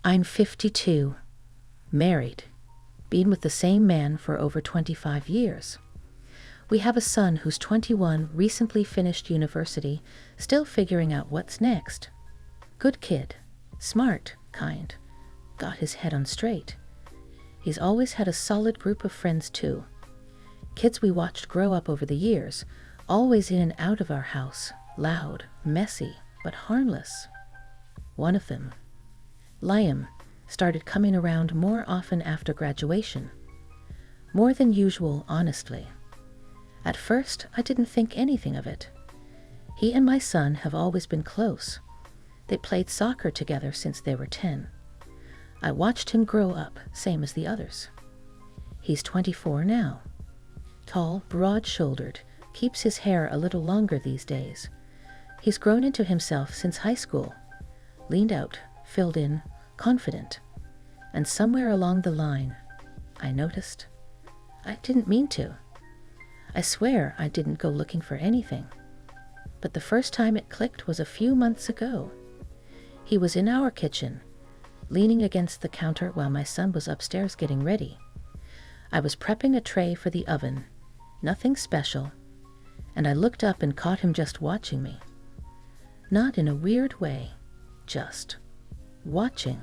I'm 52, married, been with the same man for over 25 years. We have a son who's 21, recently finished university, still figuring out what's next. Good kid, smart, kind, got his head on straight. He's always had a solid group of friends too. Kids we watched grow up over the years, always in and out of our house, loud, messy, but harmless. One of them, Liam, started coming around more often after graduation. More than usual, honestly. At first, I didn't think anything of it. He and my son have always been close. They played soccer together since they were 10. I watched him grow up, same as the others. He's 24 now. Tall, broad-shouldered, keeps his hair a little longer these days. He's grown into himself since high school. Leaned out, filled in, confident. And somewhere along the line, I noticed. I didn't mean to. I swear I didn't go looking for anything. But the first time it clicked was a few months ago. He was in our kitchen, leaning against the counter while my son was upstairs getting ready. I was prepping a tray for the oven, nothing special, and I looked up and caught him just watching me. Not in a weird way, just watching.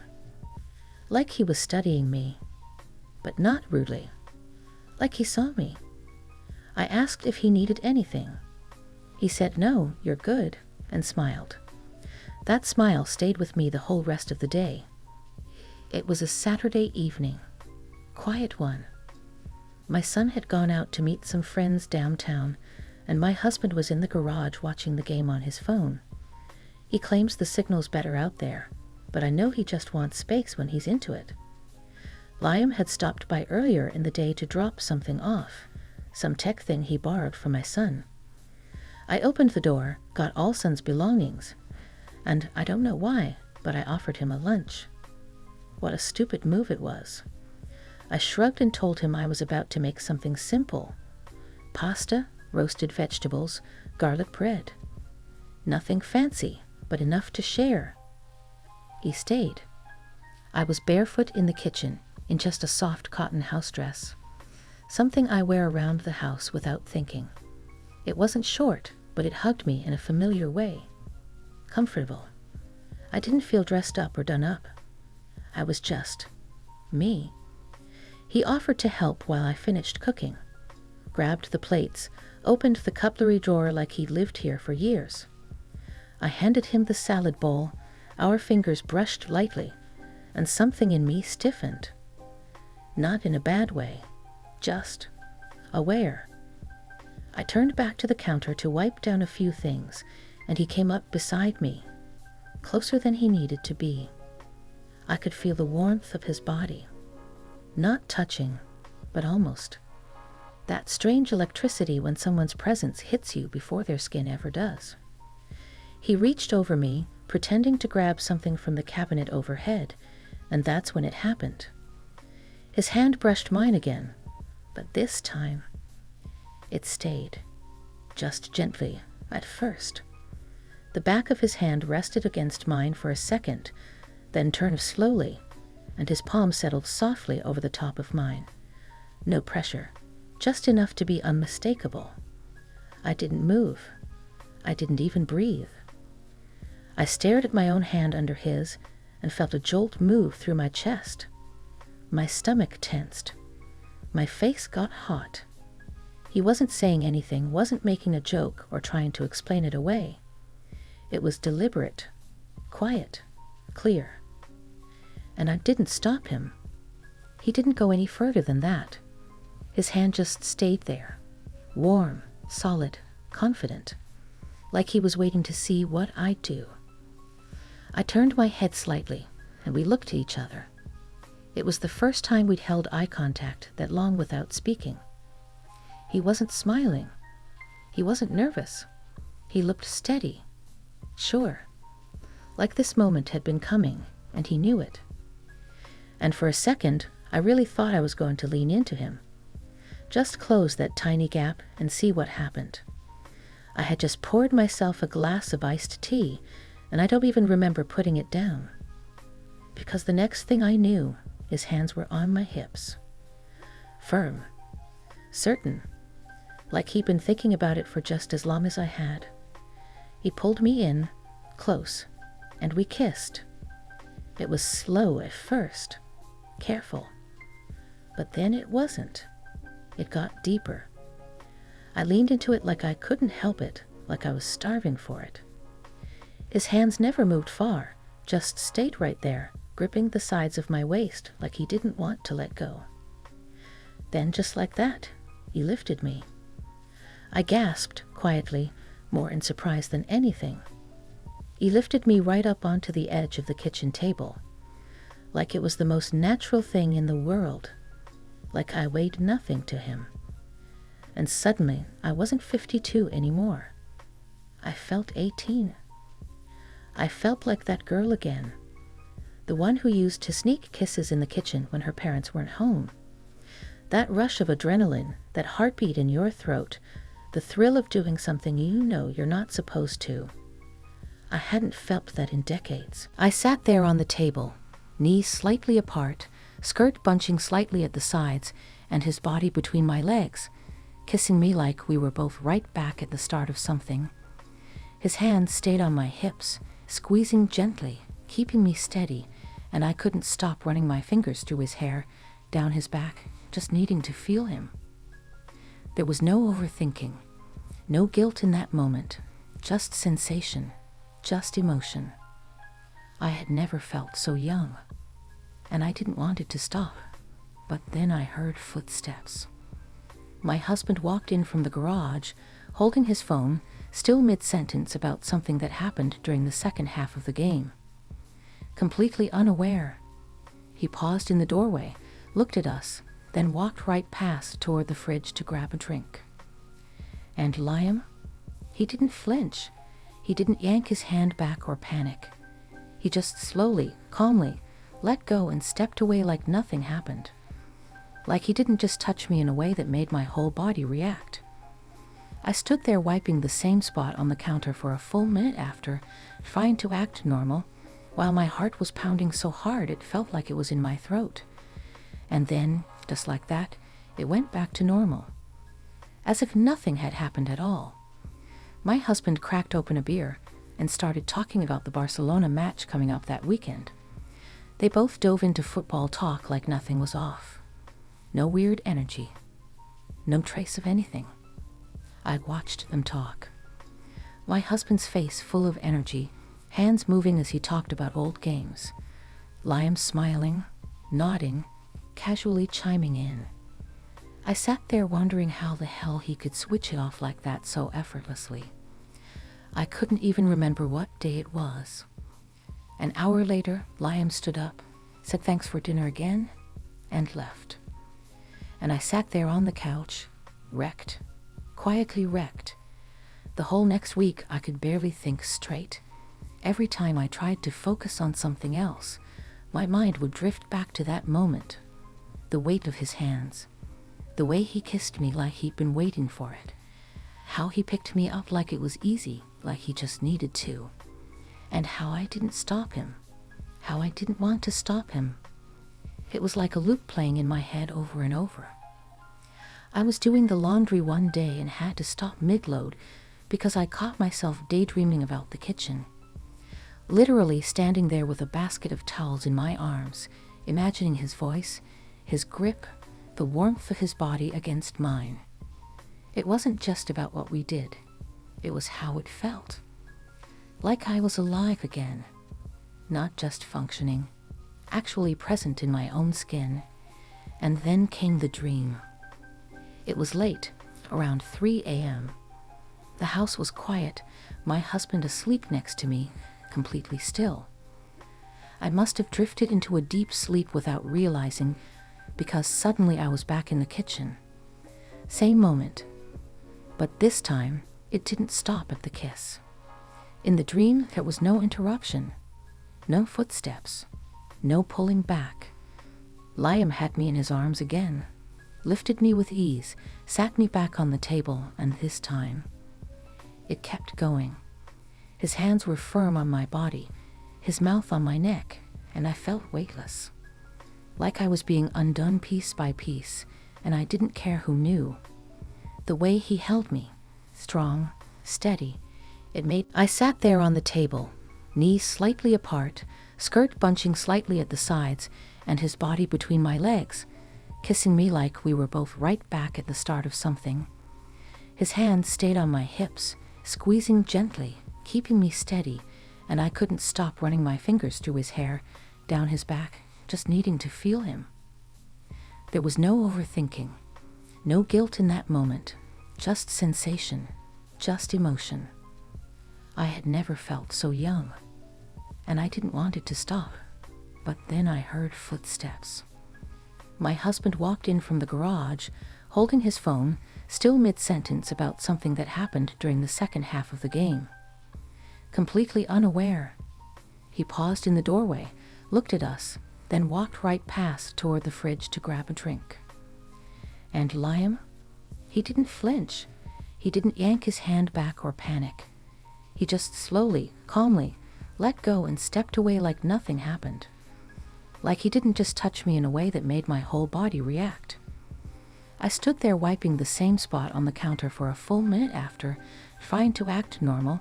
Like he was studying me, but not rudely. Like he saw me. I asked if he needed anything. He said, "No, you're good," and smiled. That smile stayed with me the whole rest of the day. It was a Saturday evening, quiet one. My son had gone out to meet some friends downtown, and my husband was in the garage watching the game on his phone. He claims the signal's better out there, but I know he just wants space when he's into it. Liam had stopped by earlier in the day to drop something off, some tech thing he borrowed from my son. I opened the door, got all son's belongings, and I don't know why, but I offered him a lunch. What a stupid move it was. I shrugged and told him I was about to make something simple. Pasta, roasted vegetables, garlic bread. Nothing fancy, but enough to share. He stayed. I was barefoot in the kitchen, in just a soft cotton house dress. Something I wear around the house without thinking. It wasn't short, but it hugged me in a familiar way. Comfortable. I didn't feel dressed up or done up. I was just me. He offered to help while I finished cooking. Grabbed the plates, opened the cutlery drawer like he'd lived here for years. I handed him the salad bowl. Our fingers brushed lightly, and something in me stiffened. Not in a bad way, just aware. I turned back to the counter to wipe down a few things, and he came up beside me, closer than he needed to be. I could feel the warmth of his body. Not touching, but almost. That strange electricity when someone's presence hits you before their skin ever does. He reached over me, pretending to grab something from the cabinet overhead, and that's when it happened. His hand brushed mine again, but this time it stayed, just gently at first. The back of his hand rested against mine for a second, then turned slowly, and his palm settled softly over the top of mine. No pressure, just enough to be unmistakable. I didn't move. I didn't even breathe. I stared at my own hand under his and felt a jolt move through my chest. My stomach tensed. My face got hot. He wasn't saying anything, wasn't making a joke or trying to explain it away. It was deliberate, quiet, clear. And I didn't stop him. He didn't go any further than that. His hand just stayed there, warm, solid, confident, like he was waiting to see what I'd do. I turned my head slightly, and we looked at each other. It was the first time we'd held eye contact that long without speaking. He wasn't smiling. He wasn't nervous. He looked steady, sure, like this moment had been coming, and he knew it. And for a second, I really thought I was going to lean into him. Just close that tiny gap and see what happened. I had just poured myself a glass of iced tea, and I don't even remember putting it down. because the next thing I knew, his hands were on my hips. Firm. Certain. Like he'd been thinking about it for just as long as I had. He pulled me in, close, and we kissed. It was slow at first, careful. But then it wasn't. It got deeper. I leaned into it like I couldn't help it, like I was starving for it. His hands never moved far, just stayed right there, gripping the sides of my waist like he didn't want to let go. Then, just like that, he lifted me. I gasped, quietly, more in surprise than anything. He lifted me right up onto the edge of the kitchen table, like it was the most natural thing in the world, like I weighed nothing to him. And suddenly, I wasn't 52 anymore. I felt 18. I felt like that girl again, the one who used to sneak kisses in the kitchen when her parents weren't home. That rush of adrenaline, that heartbeat in your throat, the thrill of doing something you know you're not supposed to. I hadn't felt that in decades. I sat there on the table, knees slightly apart, skirt bunching slightly at the sides, and his body between my legs, kissing me like we were both right back at the start of something. His hands stayed on my hips, squeezing gently, keeping me steady, and I couldn't stop running my fingers through his hair, down his back, just needing to feel him. There was no overthinking, no guilt in that moment, just sensation, just emotion. I had never felt so young, and I didn't want it to stop. But then I heard footsteps. My husband walked in from the garage, holding his phone, still mid-sentence about something that happened during the second half of the game. Completely unaware, he paused in the doorway, looked at us, then walked right past toward the fridge to grab a drink. And Liam? He didn't flinch. He didn't yank his hand back or panic. He just slowly, calmly, let go and stepped away like nothing happened. Like he didn't just touch me in a way that made my whole body react. I stood there wiping the same spot on the counter for a full minute after, trying to act normal, while my heart was pounding so hard it felt like it was in my throat. And then, just like that, it went back to normal. As if nothing had happened at all. My husband cracked open a beer and started talking about the Barcelona match coming up that weekend. They both dove into football talk like nothing was off. No weird energy. No trace of anything. I watched them talk. My husband's face full of energy, hands moving as he talked about old games. Liam smiling, nodding, casually chiming in. I sat there wondering how the hell he could switch it off like that so effortlessly. I couldn't even remember what day it was. An hour later, Liam stood up, said thanks for dinner again, and left. And I sat there on the couch, wrecked, quietly wrecked. The whole next week I could barely think straight. Every time I tried to focus on something else, my mind would drift back to that moment. The weight of his hands. The way he kissed me like he'd been waiting for it. How he picked me up like it was easy, like he just needed to. And how I didn't stop him. How I didn't want to stop him. It was like a loop playing in my head over and over. I was doing the laundry one day and had to stop mid-load because I caught myself daydreaming about the kitchen. Literally standing there with a basket of towels in my arms, imagining his voice, his grip, the warmth of his body against mine. It wasn't just about what we did. It was how it felt. Like I was alive again. Not just functioning, actually present in my own skin. And then came the dream. It was late, around 3 a.m. The house was quiet, my husband asleep next to me, completely still. I must have drifted into a deep sleep without realizing, because suddenly I was back in the kitchen. Same moment. But this time, it didn't stop at the kiss. In the dream, there was no interruption. No footsteps. No pulling back. Liam had me in his arms again, lifted me with ease, sat me back on the table, and this time, it kept going. His hands were firm on my body, his mouth on my neck, and I felt weightless. Like I was being undone piece by piece, and I didn't care who knew. The way he held me, strong, steady, I sat there on the table, knees slightly apart, skirt bunching slightly at the sides, and his body between my legs, kissing me like we were both right back at the start of something. His hand stayed on my hips, squeezing gently, keeping me steady, and I couldn't stop running my fingers through his hair, down his back, just needing to feel him. There was no overthinking, no guilt in that moment, just sensation, just emotion. I had never felt so young, and I didn't want it to stop. But then I heard footsteps. My husband walked in from the garage, holding his phone, still mid-sentence about something that happened during the second half of the game. Completely unaware, he paused in the doorway, looked at us, then walked right past toward the fridge to grab a drink. And Liam? He didn't flinch. He didn't yank his hand back or panic. He just slowly, calmly, let go and stepped away like nothing happened. Like he didn't just touch me in a way that made my whole body react. I stood there wiping the same spot on the counter for a full minute after, trying to act normal,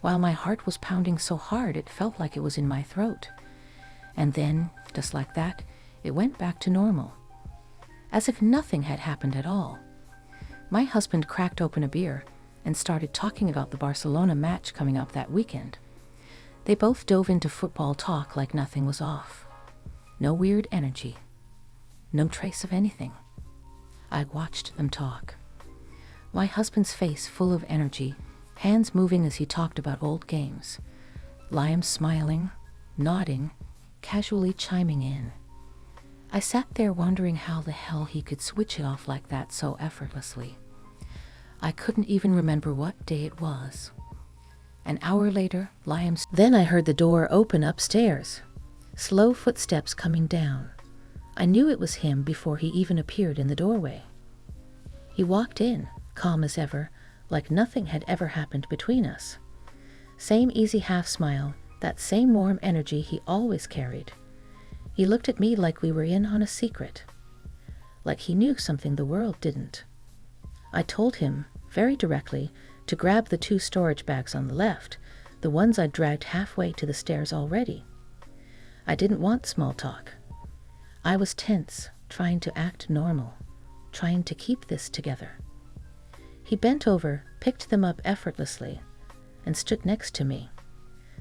while my heart was pounding so hard it felt like it was in my throat. And then, just like that, it went back to normal. As if nothing had happened at all. My husband cracked open a beer and started talking about the Barcelona match coming up that weekend. They both dove into football talk like nothing was off. No weird energy. No trace of anything. I watched them talk. My husband's face full of energy, hands moving as he talked about old games. Liam smiling, nodding, casually chiming in. I sat there wondering how the hell he could switch it off like that so effortlessly. I couldn't even remember what day it was. An hour later, Then I heard the door open upstairs. Slow footsteps coming down. I knew it was him before he even appeared in the doorway. He walked in, calm as ever, like nothing had ever happened between us. Same easy half smile, that same warm energy he always carried. He looked at me like we were in on a secret. Like he knew something the world didn't. I told him, very directly, to grab the 2 storage bags on the left, the ones I'd dragged halfway to the stairs already. I didn't want small talk. I was tense, trying to act normal, trying to keep this together. He bent over, picked them up effortlessly, and stood next to me,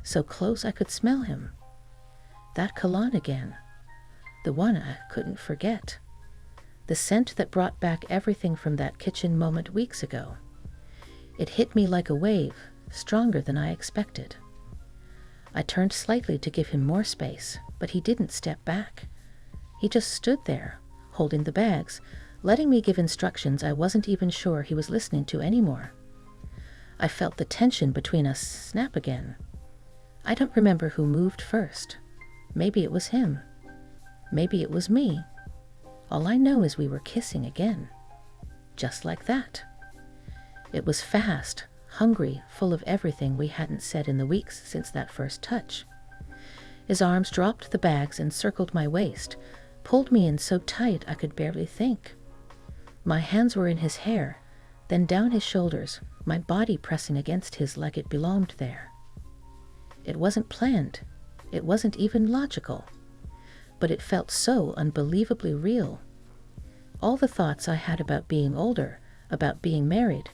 so close I could smell him. That cologne again, the one I couldn't forget. The scent that brought back everything from that kitchen moment weeks ago. It hit me like a wave, stronger than I expected. I turned slightly to give him more space, but he didn't step back. He just stood there, holding the bags, letting me give instructions I wasn't even sure he was listening to anymore. I felt the tension between us snap again. I don't remember who moved first. Maybe it was him. Maybe it was me. All I know is we were kissing again. Just like that. It was fast, hungry, full of everything we hadn't said in the weeks since that first touch. His arms dropped the bags and circled my waist, pulled me in so tight I could barely think. My hands were in his hair, then down his shoulders, my body pressing against his like it belonged there. It wasn't planned. It wasn't even logical. But it felt so unbelievably real. All the thoughts I had about being older, about being married,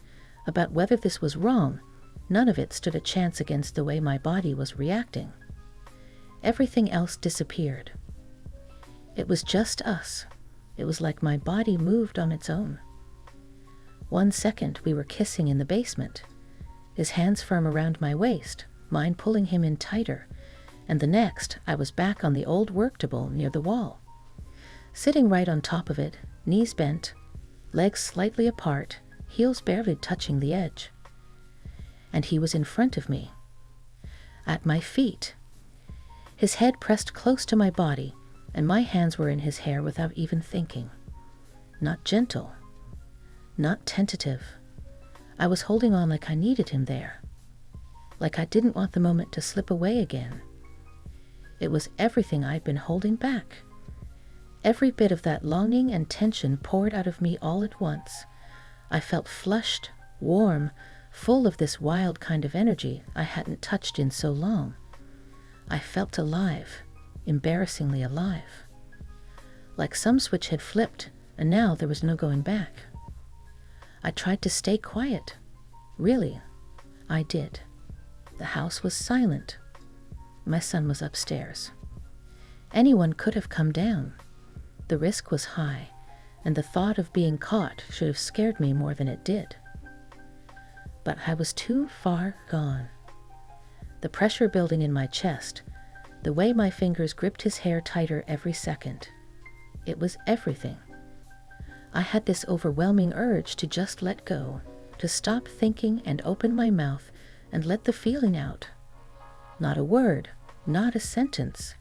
about whether this was wrong, none of it stood a chance against the way my body was reacting. Everything else disappeared. It was just us. It was like my body moved on its own. 1 second we were kissing in the basement, his hands firm around my waist, mine pulling him in tighter, and the next I was back on the old work table near the wall. Sitting right on top of it, knees bent, legs slightly apart, heels barely touching the edge. And he was in front of me, at my feet. His head pressed close to my body, and my hands were in his hair without even thinking. Not gentle, not tentative. I was holding on like I needed him there, like I didn't want the moment to slip away again. It was everything I'd been holding back. Every bit of that longing and tension poured out of me all at once. I felt flushed, warm, full of this wild kind of energy I hadn't touched in so long. I felt alive, embarrassingly alive. Like some switch had flipped, and now there was no going back. I tried to stay quiet. Really, I did. The house was silent. My son was upstairs. Anyone could have come down. The risk was high, and the thought of being caught should have scared me more than it did. But I was too far gone. The pressure building in my chest, the way my fingers gripped his hair tighter every second. It was everything. I had this overwhelming urge to just let go, to stop thinking and open my mouth and let the feeling out. Not a word, not a sentence,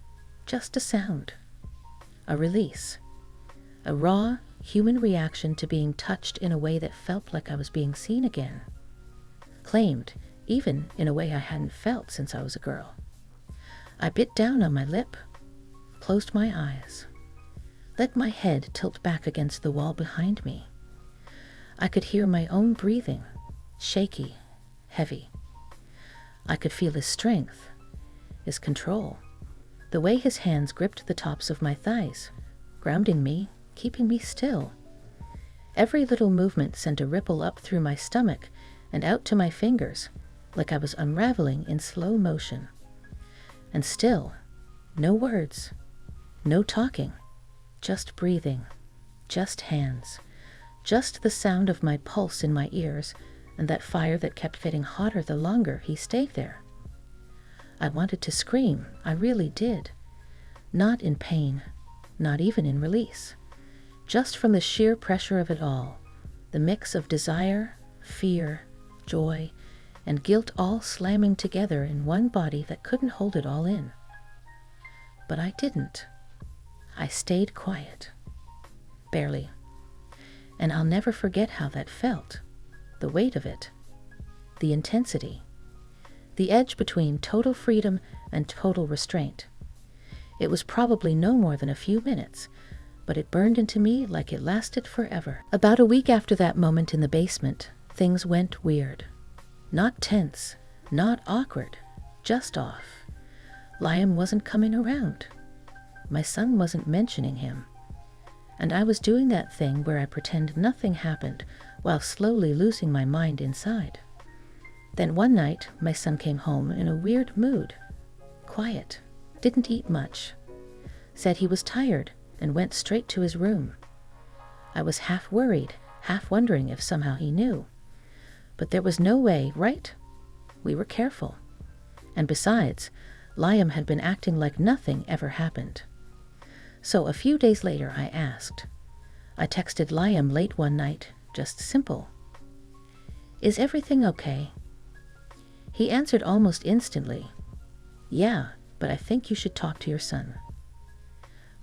just a sound. A release. A raw, human reaction to being touched in a way that felt like I was being seen again. Claimed, even in a way I hadn't felt since I was a girl. I bit down on my lip, closed my eyes, let my head tilt back against the wall behind me. I could hear my own breathing, shaky, heavy. I could feel his strength, his control, the way his hands gripped the tops of my thighs, grounding me, keeping me still. Every little movement sent a ripple up through my stomach and out to my fingers, like I was unraveling in slow motion. And still, no words, no talking, just breathing, just hands, just the sound of my pulse in my ears and that fire that kept getting hotter the longer he stayed there. I wanted to scream, I really did. Not in pain, not even in release. Just from the sheer pressure of it all, the mix of desire, fear, joy, and guilt all slamming together in one body that couldn't hold it all in. But I didn't. I stayed quiet. Barely. And I'll never forget how that felt. The weight of it. The intensity. The edge between total freedom and total restraint. It was probably no more than a few minutes, but it burned into me like it lasted forever. About a week after that moment in the basement, things went weird. Not tense, not awkward, just off. Liam wasn't coming around. My son wasn't mentioning him. And I was doing that thing where I pretend nothing happened while slowly losing my mind inside. Then one night, my son came home in a weird mood. Quiet, didn't eat much. Said he was tired and went straight to his room. I was half worried, half wondering if somehow he knew. But there was no way, right? We were careful. And besides, Liam had been acting like nothing ever happened. So a few days later I asked. I texted Liam late one night, just simple. "Is everything okay?" He answered almost instantly. "Yeah, but I think you should talk to your son."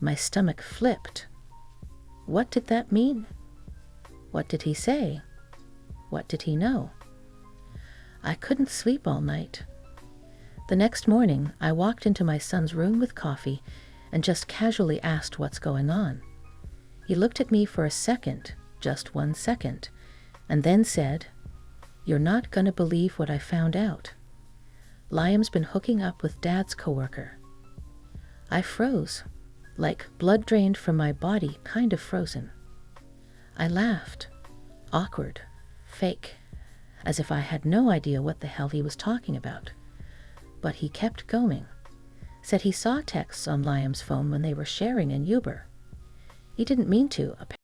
My stomach flipped. What did that mean? What did he say? What did he know? I couldn't sleep all night. The next morning, I walked into my son's room with coffee and just casually asked what's going on. He looked at me for a second, just 1 second, and then said, "You're not gonna believe what I found out. Liam's been hooking up with Dad's coworker." I froze, like blood drained from my body, kind of frozen. I laughed, awkward, fake, as if I had no idea what the hell he was talking about. But he kept going. Said he saw texts on Liam's phone when they were sharing in Uber. He didn't mean to, apparently.